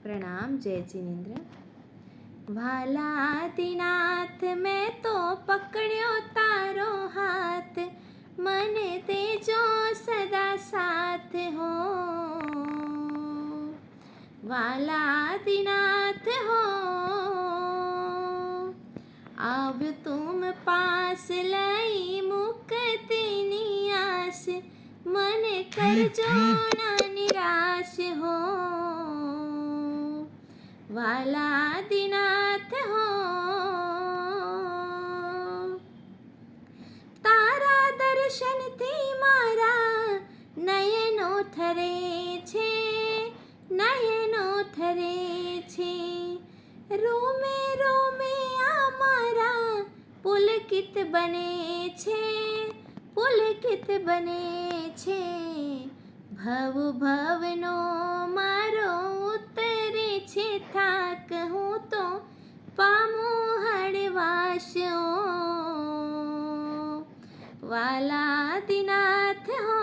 प्रणाम। जय जिनेन्द्र। वाला आदिनाथ मैं तो पकड़्यो तारो हाथ, मन देजो सदा साथ हो। वाला आदिनाथ हो, આવ્યો तुम पास लई मुक्तिनी आस, मन करजो ना निराश हो। वाला आदिनाथ हो, तारा दर्शन थी मारा नयनो थरे छे, नयनो थरे छे। रोमे रोमे आमारा पुलकित बने छे, पुलकित बने छे। भव भवनो मारो उतरे छे थाक, हूँ तो पामो हळवाश ओ। वाला आदिनाथ हो,